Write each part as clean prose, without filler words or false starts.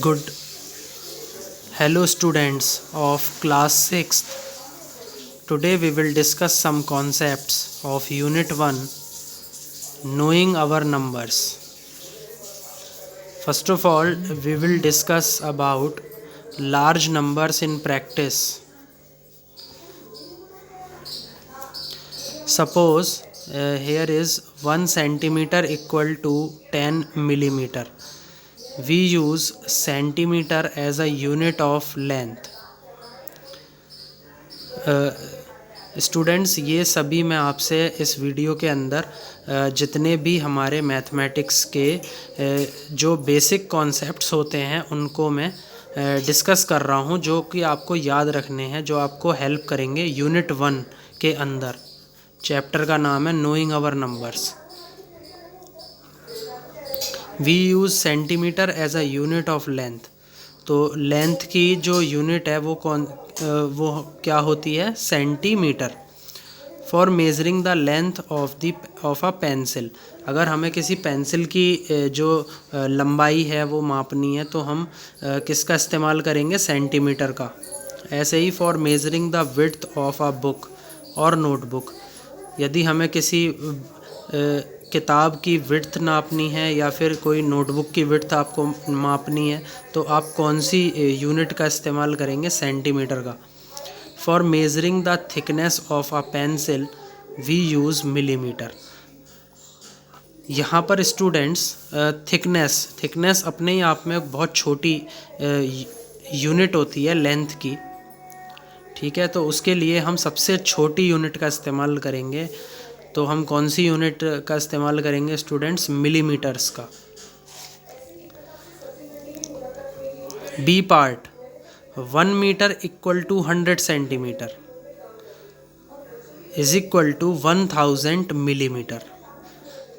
Good. Hello students of class 6th. Today we will discuss some concepts of unit 1, knowing our numbers. First of all, we will discuss about large numbers in practice. Suppose here is 1 centimeter equal to 10 millimeter. We use centimeter as a unit of length. Students, ये सभी मैं आपसे इस video के अंदर जितने भी हमारे मैथमेटिक्स के जो बेसिक कॉन्सेप्ट्स होते हैं उनको मैं डिस्कस कर रहा हूँ, जो कि आपको याद रखने हैं, जो आपको हेल्प करेंगे यूनिट 1 के अंदर। चैप्टर का नाम है knowing our numbers. We use centimetre as a unit of length. तो लेंथ की जो यूनिट है वो क्या होती है? Centimetre. For measuring the length of a pencil. अगर हमें किसी पेंसिल की जो लंबाई है वो मापनी है तो हम किसका इस्तेमाल करेंगे? सेंटीमीटर का। ऐसे ही for measuring the width of a book और नोटबुक। यदि हमें किसी किताब की विड्थ नापनी है या फिर कोई नोटबुक की विड्थ आपको मापनी है तो आप कौन सी यूनिट का इस्तेमाल करेंगे? सेंटीमीटर का। For measuring the thickness of a pencil we use millimetre. यहाँ पर स्टूडेंट्स थिकनेस अपने ही आप में बहुत छोटी यूनिट होती है लेंथ की, ठीक है। तो उसके लिए हम सबसे छोटी यूनिट का इस्तेमाल करेंगे। तो हम कौन सी यूनिट का इस्तेमाल करेंगे स्टूडेंट्स? मिलीमीटर्स का। B part, 1 metre equal to 100 centimetre is equal to 1000 millimetre.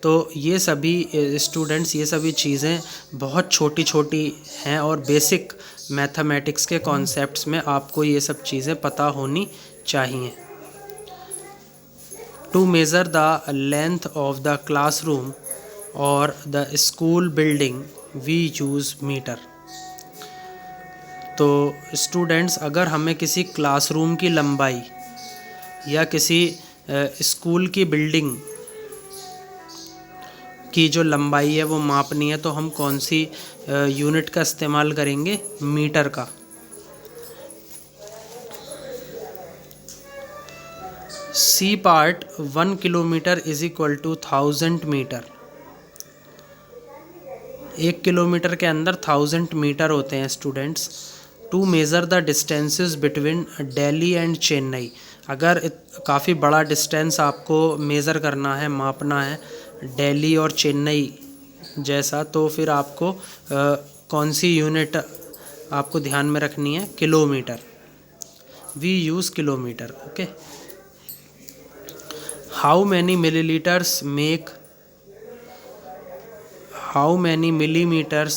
तो ये सभी स्टूडेंट्स, ये सभी चीज़ें बहुत छोटी छोटी हैं और बेसिक मैथमेटिक्स के कॉन्सेप्ट्स में आपको ये सब चीज़ें पता होनी चाहिए। To measure the length of the classroom और the school building we use metre. तो स्टूडेंट्स, अगर हमें किसी क्लासरूम की लंबाई या किसी स्कूल की बिल्डिंग की जो लंबाई है वो मापनी है तो हम कौन सी यूनिट का इस्तेमाल करेंगे? मीटर का। C part, 1 kilometre is equal to 1000 metre. 1 kilometre के अंदर 1000 मीटर होते हैं students. To measure the distances between Delhi and Chennai. अगर काफ़ी बड़ा डिस्टेंस आपको मेज़र करना है, मापना है, दिल्ली और चेन्नई जैसा, तो फिर आपको कौन सी यूनिट आपको ध्यान में रखनी है? Kilometre. We use kilometre. Okay. How many millimetres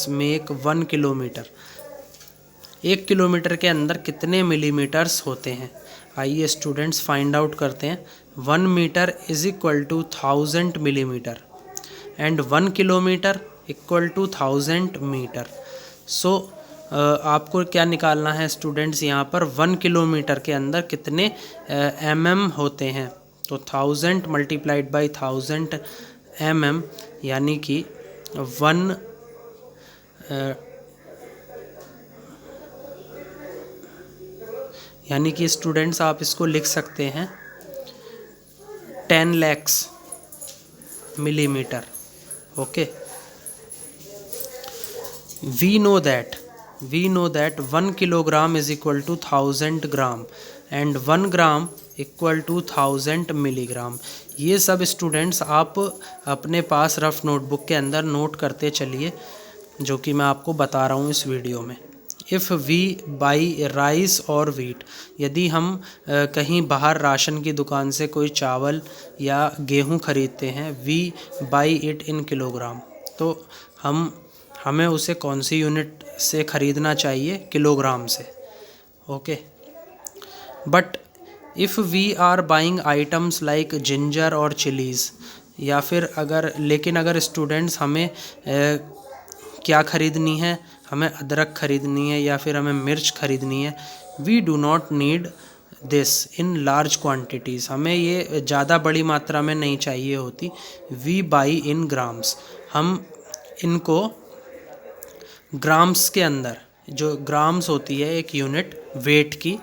make 1 kilometre. 1 kilometre के अंदर कितने मिलीमीटर्स होते हैं? आइए स्टूडेंट्स फाइंड आउट करते हैं। 1 metre is equal to 1000 millimetre and 1 kilometre equal to 1000 metre. So आपको क्या निकालना है स्टूडेंट्स? यहाँ पर 1 किलोमीटर के अंदर कितने mm होते हैं? तो 1000 मल्टीप्लाइड बाई 1000 mm, यानी कि 1 यानी कि स्टूडेंट्स आप इसको लिख सकते हैं 10 lakhs millimetre. Okay. We know that 1 kilogram is equal to 1000 gram and 1 gram equal to 1000 milligram. ये सब स्टूडेंट्स आप अपने पास रफ नोटबुक के अंदर नोट करते चलिए, जो कि मैं आपको बता रहा हूँ इस वीडियो में। इफ़ वी बाई राइस और वीट। यदि हम कहीं बाहर राशन की दुकान से कोई चावल या गेहूँ खरीदते हैं, we buy it in kilogram, तो हमें उसे कौन सी यूनिट से ख़रीदना चाहिए? किलोग्राम से। Okay. But if we are buying items like ginger और चिलीज़, या फिर अगर स्टूडेंट्स हमें क्या ख़रीदनी है? हमें अदरक ख़रीदनी है या फिर हमें मिर्च ख़रीदनी है, we do not need this in large quantities, हमें ये ज़्यादा बड़ी मात्रा में नहीं चाहिए होती। वी बाई इन ग्राम्स, हम इनको ग्राम्स के अंदर, जो ग्राम्स होती है एक यूनिट वेट की,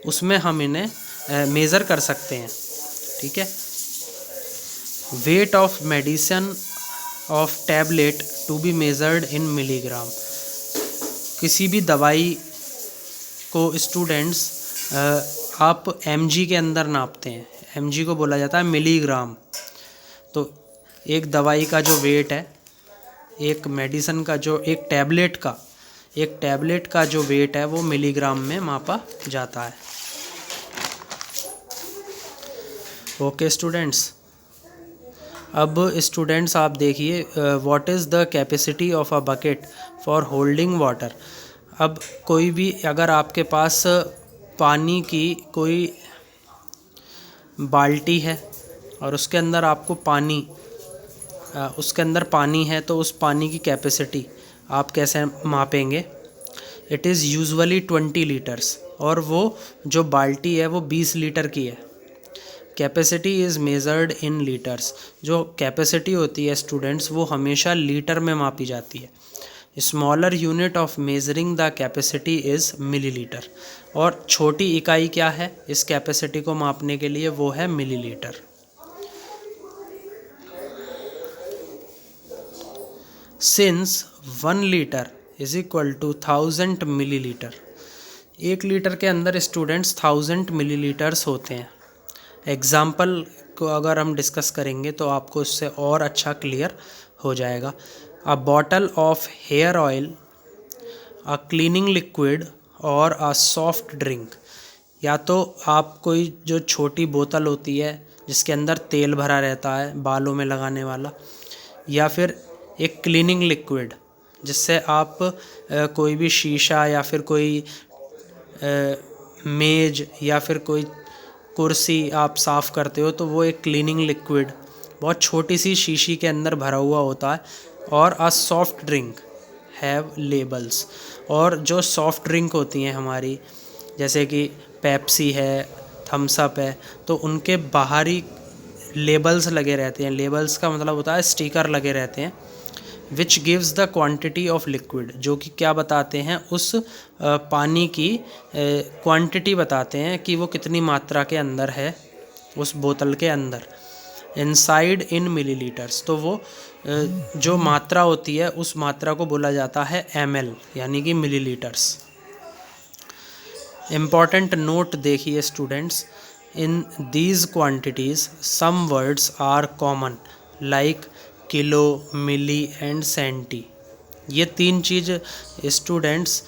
उसमें हम इन्हें मेज़र कर सकते हैं। ठीक है, weight of medicine of tablet to be measured in milligram, किसी भी दवाई को स्टूडेंट्स आप mg के अंदर नापते हैं, mg को बोला जाता है मिलीग्राम। तो एक दवाई का जो वेट है, एक मेडिसिन का जो एक टैबलेट का जो वेट है वो मिलीग्राम में मापा जाता है। ओके स्टूडेंट्स, अब स्टूडेंट्स आप देखिए, what is the capacity of a bucket for holding water. अब कोई भी, अगर आपके पास पानी की कोई बाल्टी है और उसके अंदर आपको उसके अंदर पानी है, तो उस पानी की कैपेसिटी आप कैसे मापेंगे? इट इज़ यूजुअली 20 लीटर्स, और वो जो बाल्टी है वो 20 लीटर की है। Capacity is measured in litres, जो कैपेसिटी होती है स्टूडेंट्स वो हमेशा लीटर में मापी जाती है। Smaller unit of measuring the capacity is millilitre, और छोटी इकाई क्या है इस कैपेसिटी को मापने के लिए? वो है millilitre. Since 1 litre is equal to 1000 millilitre, 1 litre के अंदर स्टूडेंट्स 1000 मिलीलीटर्स होते हैं। एग्ज़ाम्पल को अगर हम डिस्कस करेंगे तो आपको इससे और अच्छा क्लियर हो जाएगा। A bottle of hair oil, a cleaning liquid और अ सॉफ्ट ड्रिंक, या तो आप कोई जो छोटी बोतल होती है जिसके अंदर तेल भरा रहता है बालों में लगाने वाला, या फिर एक क्लीनिंग लिक्विड जिससे आप कोई भी शीशा या फिर कोई मेज या फिर कोई कुर्सी आप साफ़ करते हो, तो वो एक क्लीनिंग लिक्विड बहुत छोटी सी शीशी के अंदर भरा हुआ होता है। और a soft drink have labels, और जो सॉफ्ट ड्रिंक होती हैं हमारी, जैसे कि पेप्सी है, थम्स अप है, तो उनके बाहरी लेबल्स लगे रहते हैं। लेबल्स का मतलब होता है स्टिकर लगे रहते हैं। Which gives the quantity of liquid, जो कि क्या बताते हैं? उस पानी की क्वांटिटी बताते हैं कि वो कितनी मात्रा के अंदर है उस बोतल के अंदर। इनसाइड इन मिलीलीटर्स, तो वो जो मात्रा होती है उस मात्रा को बोला जाता है ml, यानी कि मिलीलीटर्स। इम्पॉर्टेंट नोट देखिए students, in these quantities some words are common like kilo, milli and centi. ये 3 चीज़ स्टूडेंट्स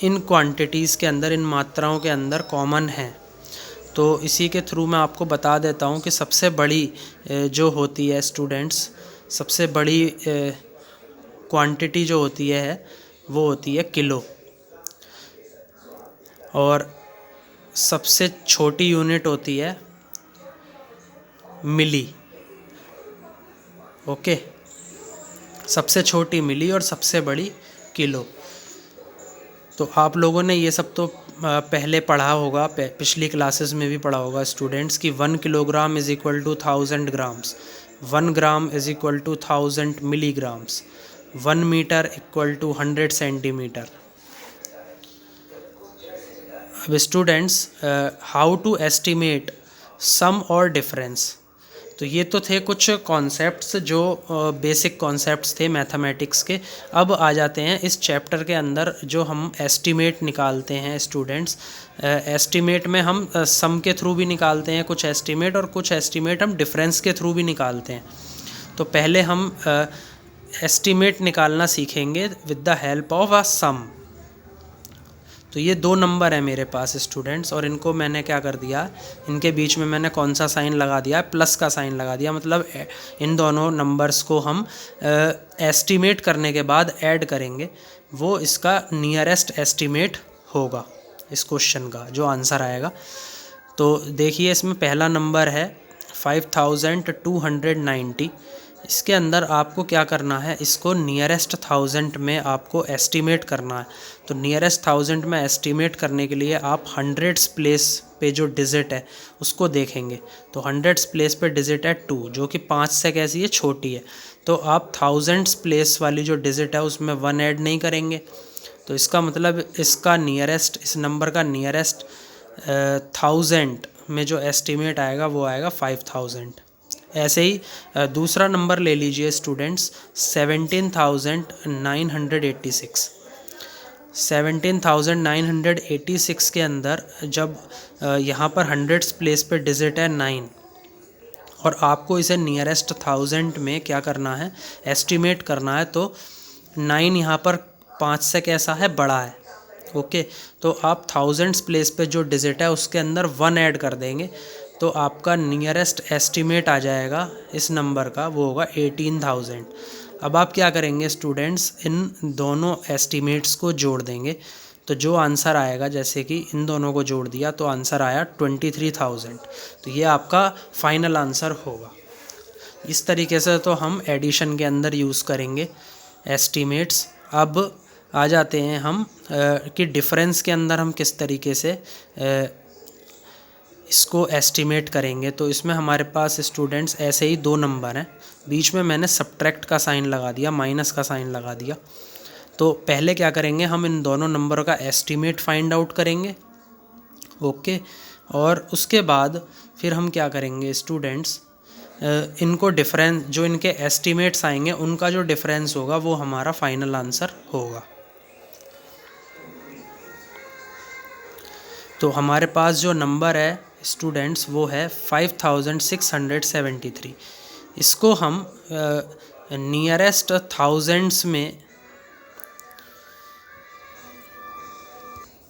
इन क्वांटिटीज़ के अंदर, इन मात्राओं के अंदर कॉमन हैं। तो इसी के थ्रू मैं आपको बता देता हूँ कि सबसे बड़ी जो होती है स्टूडेंट्स, सबसे बड़ी क्वांटिटी जो होती है वो होती है किलो, और सबसे छोटी यूनिट होती है मिली। ओके, सबसे छोटी मिली और सबसे बड़ी किलो। तो आप लोगों ने ये सब तो पहले पढ़ा होगा, पिछली क्लासेस में भी पढ़ा होगा स्टूडेंट्स, कि 1 kilogram is equal to 1000 grams, 1 gram is equal to 1000 milligrams, 1 metre equal to 100 centimetre. अब students, how to estimate sum और डिफरेंस, तो ये तो थे कुछ कॉन्सेप्ट्स जो बेसिक कॉन्सेप्ट्स थे मैथमेटिक्स के। अब आ जाते हैं इस चैप्टर के अंदर जो हम एस्टिमेट निकालते हैं स्टूडेंट्स। एस्टिमेट में हम सम के थ्रू भी निकालते हैं कुछ एस्टिमेट, और कुछ एस्टिमेट हम डिफरेंस के थ्रू भी निकालते हैं। तो पहले हम एस्टिमेट निकालना सीखेंगे with the help of a sum. तो ये 2 नंबर है मेरे पास स्टूडेंट्स, और इनको मैंने क्या कर दिया, इनके बीच में मैंने कौन सा साइन लगा दिया? प्लस का साइन लगा दिया। मतलब इन दोनों नंबर्स को हम एस्टिमेट करने के बाद ऐड करेंगे, वो इसका नियरेस्ट एस्टिमेट होगा इस क्वेश्चन का जो आंसर आएगा। तो देखिए, इसमें पहला नंबर है 5290, इसके अंदर आपको क्या करना है, इसको नियरेस्ट 1000 में आपको एस्टिमेट करना है। तो नियरेस्ट 1000 में एस्टिमेट करने के लिए आप हंड्रेड्स प्लेस पे जो डिजिट है उसको देखेंगे। तो हंड्रेड्स प्लेस पे डिजिट है 2, जो कि 5 से कैसी है, छोटी है। तो आप थाउजेंड्स प्लेस वाली जो डिजिट है उसमें 1 ऐड नहीं करेंगे। तो इसका मतलब इसका नियरेस्ट, इस नंबर का नियरेस्ट 1000 में जो एस्टिमेट आएगा वो आएगा 5000। ऐसे ही दूसरा नंबर ले लीजिए स्टूडेंट्स, 17,986। 17,986 के अंदर जब यहाँ पर हंड्रेड्स प्लेस पे डिजिट है 9, और आपको इसे नियरेस्ट 1000 में क्या करना है, एस्टिमेट करना है। तो 9 यहाँ पर 5 से कैसा है, बड़ा है। ओके, तो आप थाउजेंड्स प्लेस पे जो डिजिट है उसके अंदर 1 ऐड कर देंगे, तो आपका नियरेस्ट एस्टिमेट आ जाएगा इस नंबर का, वो होगा 18,000। अब आप क्या करेंगे स्टूडेंट्स, इन दोनों एस्टिमेट्स को जोड़ देंगे। तो जो आंसर आएगा, जैसे कि इन दोनों को जोड़ दिया तो आंसर आया 23,000। तो ये आपका फाइनल आंसर होगा। इस तरीके से तो हम एडिशन के अंदर यूज़ करेंगे एस्टिमेट्स। अब आ जाते हैं हम कि डिफरेंस के अंदर हम किस तरीके से इसको एस्टिमेट करेंगे। तो इसमें हमारे पास स्टूडेंट्स ऐसे ही 2 नंबर हैं, बीच में मैंने सब्ट्रैक्ट का साइन लगा दिया, माइनस का साइन लगा दिया। तो पहले क्या करेंगे, हम इन दोनों नंबरों का एस्टिमेट फाइंड आउट करेंगे। ओके, और उसके बाद फिर हम क्या करेंगे स्टूडेंट्स, इनको डिफरेंस, जो इनके एस्टिमेट्स आएंगे उनका जो डिफरेंस होगा वो हमारा फाइनल आंसर होगा। तो हमारे पास जो नंबर है स्टूडेंट्स वो है 5673। इसको हम नियरेस्ट थाउजेंड्स में,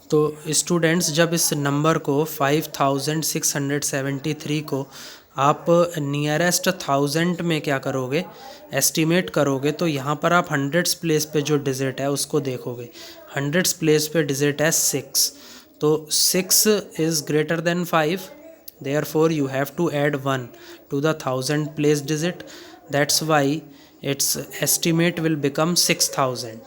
तो स्टूडेंट्स जब इस नंबर को 5673 को आप नियरेस्ट 1000 में क्या करोगे, एस्टिमेट करोगे, तो यहाँ पर आप हंड्रेड्स प्लेस पे जो डिजिट है उसको देखोगे। हंड्रेड्स प्लेस पे डिजिट है 6, तो 6 is greater than 5, therefore you have to add 1 to the 1000 place digit. That's why its estimate will become 6000.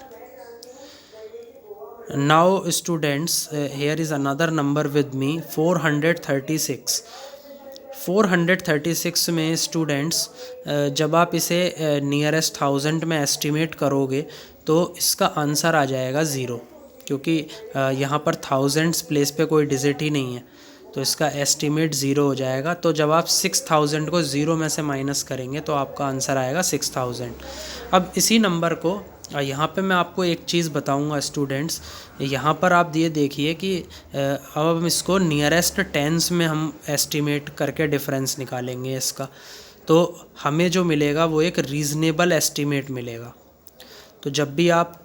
Now students, here is another number with me, 436। 436 में students जब आप इसे नियरेस्ट 1000 में estimate करोगे तो इसका आंसर आ जाएगा 0, क्योंकि यहाँ पर थाउजेंड्स प्लेस पे कोई डिजिट ही नहीं है, तो इसका एस्टिमेट 0 हो जाएगा। तो जब आप 6000 को 0 में से माइनस करेंगे तो आपका आंसर आएगा 6000। अब इसी नंबर को यहाँ पे मैं आपको एक चीज़ बताऊँगा स्टूडेंट्स, यहाँ पर आप ये देखिए कि अब हम इसको नियरेस्ट टेंस में हम एस्टिमेट करके डिफरेंस निकालेंगे इसका, तो हमें जो मिलेगा वो एक रीज़नेबल एस्टिमेट मिलेगा। तो जब भी आप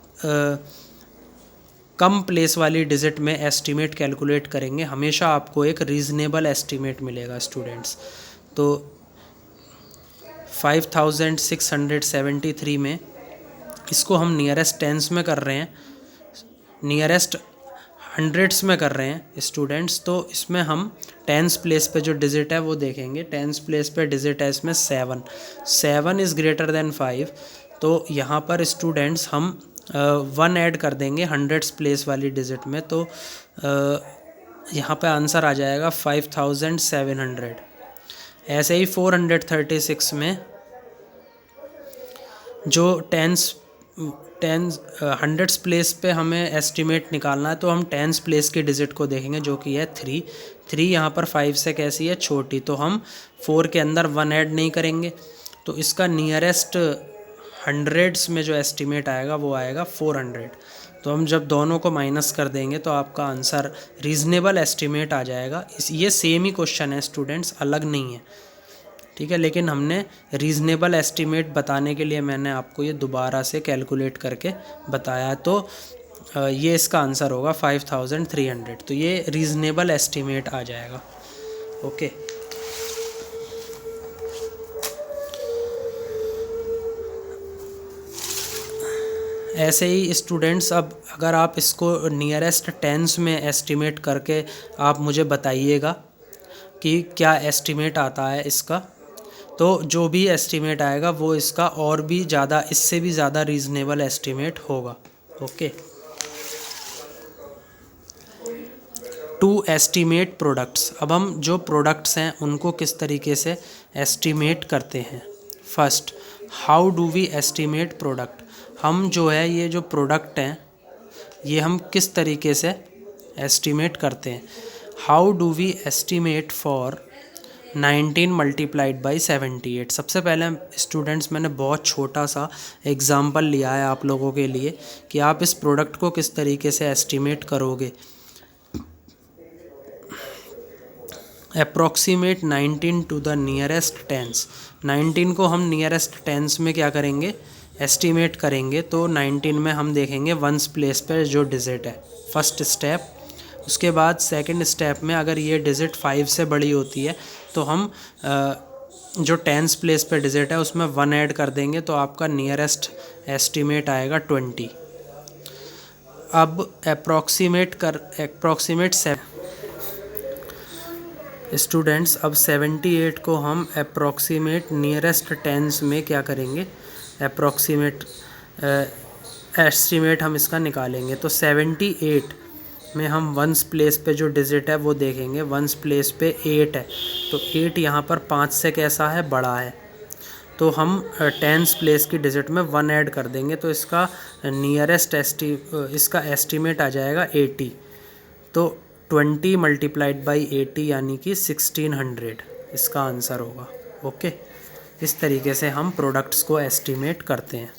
कम प्लेस वाली डिजिट में एस्टिमेट कैलकुलेट करेंगे हमेशा आपको एक रीज़नेबल एस्टिमेट मिलेगा स्टूडेंट्स। तो 5673 में इसको हम नियरेस्ट टेंस में कर रहे हैं, नियरेस्ट हंड्रेड्स में कर रहे हैं स्टूडेंट्स। तो इसमें हम टेंस प्लेस पे जो डिजिट है वो देखेंगे। टेंस प्लेस पे डिजिट है इसमें 7 इज़ ग्रेटर देन 5, तो यहाँ पर स्टूडेंट्स हम 1 ऐड कर देंगे हंड्रेड्स प्लेस वाली डिजिट में, तो यहाँ पे आंसर आ जाएगा 5700। ऐसे ही 436 में जो हंड्रेड्स प्लेस पे हमें एस्टिमेट निकालना है, तो हम टेंस प्लेस की डिजिट को देखेंगे जो कि है 3 यहाँ पर 5 से कैसी है, छोटी, तो हम 4 के अंदर 1 ऐड नहीं करेंगे, तो इसका नियरेस्ट हंड्रेड्स में जो एस्टिमेट आएगा वो आएगा 400। तो हम जब दोनों को माइनस कर देंगे तो आपका आंसर रीज़नेबल एस्टिमेट आ जाएगा। ये सेम ही क्वेश्चन है स्टूडेंट्स, अलग नहीं है, ठीक है, लेकिन हमने रीज़नेबल एस्टिमेट बताने के लिए मैंने आपको ये दोबारा से कैलकुलेट करके बताया। तो ये इसका आंसर होगा 5300, तो ये रीज़नेबल एस्टिमेट आ जाएगा। ओके, ऐसे ही स्टूडेंट्स, अब अगर आप इसको नियरेस्ट टेंस में एस्टिमेट करके आप मुझे बताइएगा कि क्या एस्टिमेट आता है इसका। तो जो भी एस्टीमेट आएगा वो इसका और भी ज़्यादा, इससे भी ज़्यादा रीज़नेबल एस्टीमेट होगा। ओके। To estimate products. अब हम जो प्रोडक्ट्स हैं उनको किस तरीके से एस्टीमेट करते हैं। First, how do we estimate product. हम जो है ये जो प्रोडक्ट हैं ये हम किस तरीके से एस्टीमेट करते हैं। How do we estimate for 19 multiplied by 78। सबसे पहले स्टूडेंट्स मैंने बहुत छोटा सा एग्जाम्पल लिया है आप लोगों के लिए कि आप इस प्रोडक्ट को किस तरीके से एस्टीमेट करोगे। Approximate 19 to the nearest tens. 19 को हम नियरेस्ट टेंस में क्या करेंगे, एस्टीमेट करेंगे। तो 19 में हम देखेंगे वंस प्लेस पर जो डिजिट है, फर्स्ट स्टेप। उसके बाद सेकंड स्टेप में अगर ये डिजिट 5 से बड़ी होती है तो हम जो टेंस प्लेस पे डिजिट है उसमें 1 ऐड कर देंगे, तो आपका नियरेस्ट एस्टीमेट आएगा 20। अब अप्रॉक्सीमेट स्टूडेंट्स, अब 78 को हम अप्रॉक्सीमेट नियरेस्ट टेंस में क्या करेंगे, अप्रॉक्सीमेट एस्टीमेट हम इसका निकालेंगे। तो 78 में हम वंस प्लेस पे जो डिजिट है वो देखेंगे। वंस प्लेस पे 8 है, तो 8 यहाँ पर 5 से कैसा है, बड़ा है। तो हम टेंस प्लेस की डिजिट में 1 ऐड कर देंगे, तो इसका नियरेस्ट इसका एस्टीमेट आ जाएगा 80। तो 20 मल्टीप्लाइड बाई 80 यानी कि 1600 इसका आंसर होगा। ओके, इस तरीके से हम प्रोडक्ट्स को एस्टीमेट करते हैं।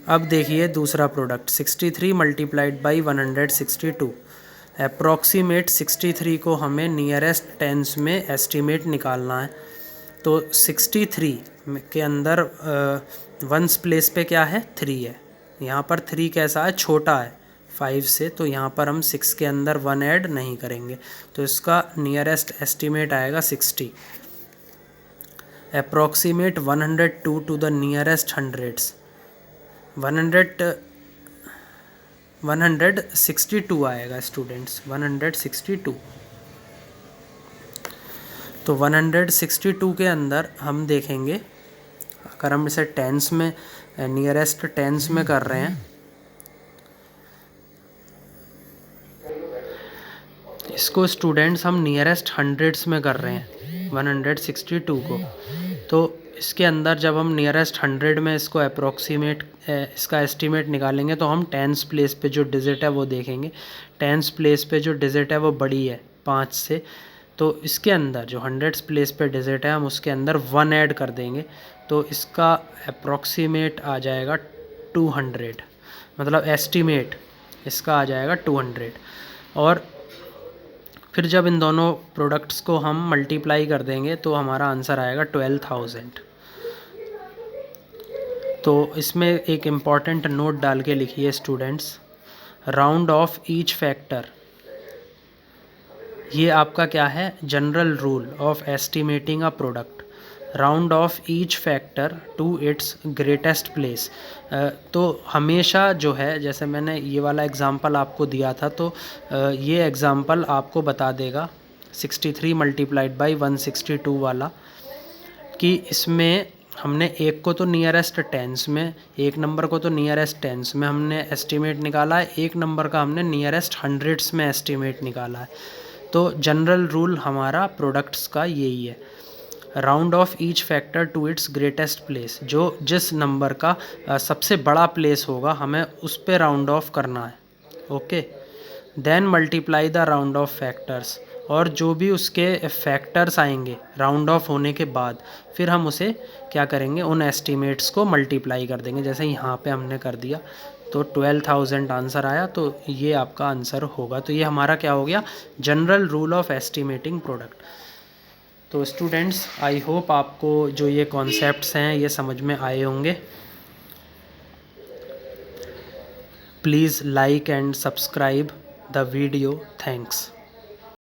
अब देखिए दूसरा प्रोडक्ट 63 मल्टीप्लाइड बाई 162। अप्रॉक्सीमेट 63 को हमें नियरेस्ट टेंस में एस्टीमेट निकालना है। तो 63 के अंदर वंस प्लेस पे क्या है, 3 है। यहाँ पर 3 कैसा है, छोटा है 5 से, तो यहाँ पर हम 6 के अंदर 1 ऐड नहीं करेंगे, तो इसका नियरेस्ट एस्टीमेट आएगा 60। Approximate 102 to the nearest hundreds. 162 आएगा स्टूडेंट्स, 162। तो 162 के अंदर हम देखेंगे, अगर हम इसे टेंस में नियरेस्ट टेंस में कर रहे हैं, इसको स्टूडेंट्स हम नियरेस्ट हंड्रेड्स में कर रहे हैं 162 को। तो इसके अंदर जब हम नियरेस्ट 100 में इसको अप्रॉक्सीमेट इसका एस्टीमेट निकालेंगे तो हम टेंस प्लेस पे जो डिजिट है वो देखेंगे। टेंस प्लेस पे जो डिजिट है वो बड़ी है 5 से, तो इसके अंदर जो हंड्रेड्स प्लेस पे डिजिट है हम उसके अंदर 1 ऐड कर देंगे, तो इसका अप्रॉक्सीमेट आ जाएगा 200, मतलब एस्टीमेट इसका आ जाएगा 200। और फिर जब इन दोनों प्रोडक्ट्स को हम मल्टीप्लाई कर देंगे तो हमारा आंसर आएगा 12,000। तो इसमें एक इम्पॉर्टेंट नोट डाल के लिखिए students, round off each factor. ये आपका क्या है, general rule of estimating a product. Round off each factor to its greatest place. तो हमेशा जो है, जैसे मैंने ये वाला एग्ज़ाम्पल आपको दिया था, तो ये एग्ज़ाम्पल आपको बता देगा 63 मल्टीप्लाइड बाई 162 वाला, कि इसमें हमने एक को तो नियरेस्ट टेंस में, एक नंबर को तो नियरेस्ट टेंस में हमने एस्टीमेट निकाला है, एक नंबर का हमने नियरेस्ट हंड्रेड्स में एस्टीमेट निकाला है। तो जनरल रूल हमारा प्रोडक्ट्स का यही है, round off each factor to its greatest place. जो जिस नंबर का सबसे बड़ा प्लेस होगा हमें उस पे राउंड ऑफ करना है। Okay, then multiply the round off factors. और जो भी उसके फैक्टर्स आएंगे राउंड ऑफ होने के बाद, फिर हम उसे क्या करेंगे, उन एस्टीमेट्स को मल्टीप्लाई कर देंगे, जैसे यहाँ पे हमने कर दिया। तो 12,000 आंसर आया, तो ये आपका आंसर होगा। तो ये हमारा क्या हो गया, general rule of estimating product. तो स्टूडेंट्स, आई होप आपको जो ये कॉन्सेप्ट्स हैं ये समझ में आए होंगे। Please like and subscribe the video. Thanks.